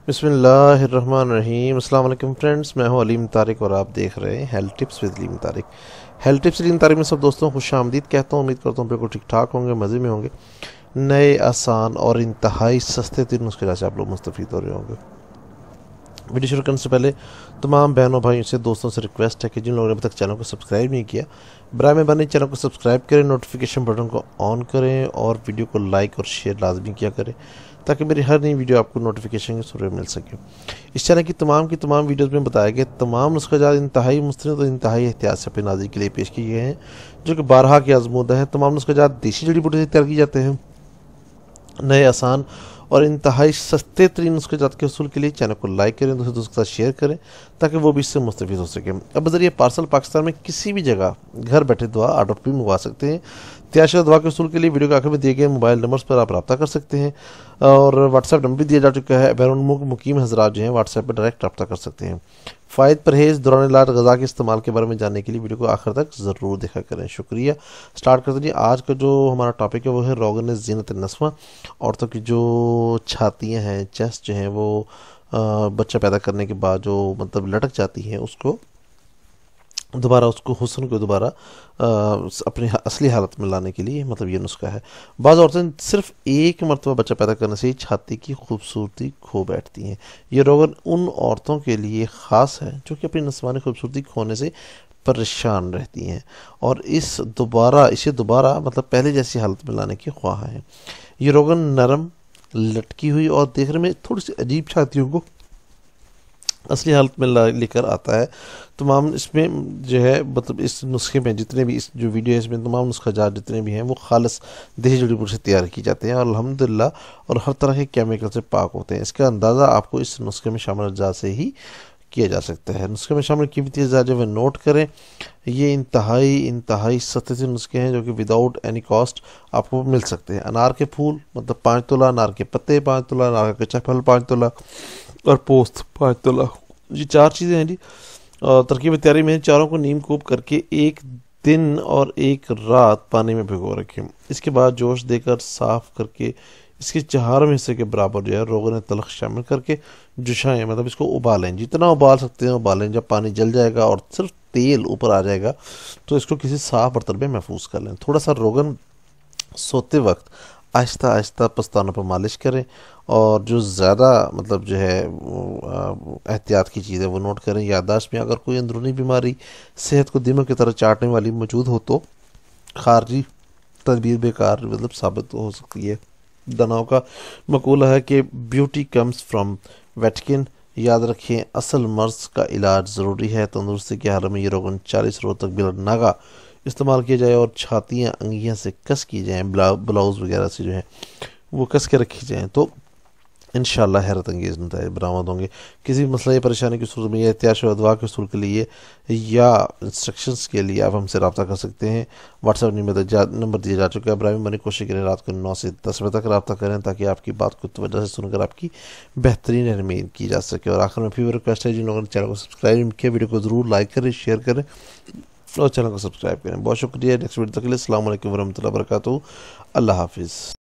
بسم اللہ الرحمن الرحیم۔ السلام علیکم فرینڈز، میں ہوں علیم طارق اور آپ دیکھ رہے ہیں health tips with Aleem Tariq. Health tips Aleem Tariq میں سب دوستوں کو خوش آمدید کہتا ہوں۔ امید کرتا ہوں بالکل ٹھیک ٹھاک ہوں گے، مزے میں ہوں گے۔ نئے آسان اور انتہائی سستے ترین نسخے سے آپ لوگ مستفید ہو رہے ہوں گے۔ ویڈیو شروع کرنے سے پہلے تمام بہنوں بھائیوں سے دوستوں سے ریکویسٹ ہے کہ جن لوگوں نے ابھی تک چینل کو سبسکرائب نہیں کیا، برائے مہربانی چینل کو سبسکرائب کریں، نوٹیفیکیشن بٹن کو آن کریں اور ویڈیو کو لائک اور شیئر لازمی کیا کریں تاکہ میری ہر نئی ویڈیو آپ کو نوٹیفیکیشن کے ذریعے مل سکے۔ اس چینل کی تمام ویڈیوز میں بتایا گیا تمام نسخہ جات انتہائی مستند اور انتہائی احتیاط سے اپنی ناظرین کے لیے پیش کیے گئے ہیں، جو کہ بارہا کی آزمودہ ہے۔ تمام نسخہ جات دیسی جڑی بوٹی سے تیار کی جاتے ہیں۔ نئے آسان اور انتہائی سستے ترین نسخہ جات کے حصول کے لیے چینل کو لائک کریں، دوستوں کے ساتھ شیئر کریں تاکہ وہ بھی اس سے مستفید ہو سکیں۔ اب بذریعہ پارسل پاکستان میں کسی بھی جگہ گھر بیٹھے دعا آرڈر بھی منگوا سکتے ہیں۔ تیار شدہ دعا کے حصول کے لیے ویڈیو کے آخر میں دیے گئے موبائل نمبرز پر آپ رابطہ کر سکتے ہیں، اور واٹس ایپ نمبر بھی دیا جا چکا ہے۔ بیرون ملک مقیم حضرات جو ہیں واٹس ایپ پہ ڈائریکٹ رابطہ کر سکتے ہیں۔ فائد پرہیز دوران علاج غذا کے استعمال کے بارے میں جاننے کے لیے ویڈیو کو آخر تک ضرور دیکھا کریں۔ شکریہ۔ سٹارٹ کرتے ہیں۔ آج کا جو ہمارا ٹاپک ہے وہ ہے روغن زینت النسواں۔ عورتوں کی جو چھاتیاں ہیں، چیسٹ جو ہیں، وہ بچہ پیدا کرنے کے بعد جو مطلب لٹک جاتی ہیں، اس کو حسن کو دوبارہ اپنی اصلی حالت میں لانے کے لیے مطلب یہ نسخہ ہے۔ بعض عورتیں صرف ایک مرتبہ بچہ پیدا کرنے سے ہی چھاتی کی خوبصورتی کھو بیٹھتی ہیں۔ یہ روغن ان عورتوں کے لیے خاص ہے جو کہ اپنی نسوانی خوبصورتی کھونے سے پریشان رہتی ہیں اور اسے دوبارہ مطلب پہلے جیسی حالت میں لانے کی خواہاں ہیں۔ یہ روغن نرم، لٹکی ہوئی اور دیکھنے میں تھوڑی سی عجیب چھاتیوں کو اصلی حالت میں لے کر آتا ہے۔ تمام اس میں جو ہے مطلب اس نسخے میں جتنے بھی اس جو ویڈیو ہے اس میں تمام نسخہ جات جتنے بھی ہیں وہ خالص دیسی جڑی بوٹی سے تیار کی جاتے ہیں اور الحمدللہ اور ہر طرح کے کیمیکل سے پاک ہوتے ہیں۔ اس کا اندازہ آپ کو اس نسخے میں شامل اجزاء سے ہی کیا جا سکتا ہے۔ نسخے میں شامل قیمتی اجزاء جو ہے نوٹ کریں۔ یہ انتہائی سستے سے نسخے ہیں جو کہ وداؤٹ اینی کاسٹ آپ کو مل سکتے ہیں۔ انار کے پھول مطلب 5 تولہ، انار کے پتے 5 تولہ، انار کا کچا پھل 5 تولہ اور پوست 5 تولہ۔ یہ 4 چیزیں ہیں جی۔ ترکیب تیاری میں چاروں کو نیم کوب کر کے 1 دن اور 1 رات پانی میں بھگو رکھیں۔ اس کے بعد جوش دے کر صاف کر کے اس کے 4 حصے کے برابر جو ہے روغن تلخ شامل کر کے جوشائیں، مطلب اس کو ابالیں، جتنا ابال سکتے ہیں ابالیں۔ جب پانی جل جائے گا اور صرف تیل اوپر آ جائے گا تو اس کو کسی صاف برتن میں محفوظ کر لیں۔ تھوڑا سا روغن سوتے وقت آہستہ آہستہ پستانوں پر مالش کریں، اور جو زیادہ مطلب جو ہے احتیاط کی چیز ہے وہ نوٹ کریں۔ یادداشت میں اگر کوئی اندرونی بیماری صحت کو دینوں کی طرح چاٹنے والی موجود ہو تو خارجی تدبیر بیکار مطلب ثابت ہو سکتی ہے۔ دناؤں کا مقولہ ہے کہ بیوٹی کمز فرام ویٹکن۔ یاد رکھیں اصل مرض کا علاج ضروری ہے۔ تندرستی کے حال میں یہ روغن 40 روز تک بلا ناغہ استعمال کیا جائے اور چھاتیاں انگیاں سے کس کی جائیں، بلاؤز وغیرہ سے جو ہیں وہ کس کے رکھی جائیں تو انشاءاللہ حیرت انگیز نتائج برآمد ہوں گے۔ کسی بھی مسئلہ یا پریشانی کی صورت میں یا احتیاط شدہ دعا کے حصول کے لیے یا انسٹرکشنز کے لیے آپ ہم سے رابطہ کر سکتے ہیں۔ واٹس ایپ نمبر دیا جا چکا ہے۔ برائے مہربانی کوشش کریں رات کو 9 سے 10 بجے تک رابطہ کریں تاکہ آپ کی بات کو توجہ سے سن کر آپ کی بہترین رہنمائی کی جا سکے۔ اور آخر میں پھر ریکویسٹ ہے جن لوگوں نے چینل کو سبسکرائب کیا ویڈیو کو ضرور لائک کریں، شیئر کریں اور چینل کو سبسکرائب کریں۔ بہت شکریہ۔ نیکسٹ ویڈیو تک کے لیے السلام علیکم ورحمۃ اللہ وبرکاتہ۔ اللہ حافظ۔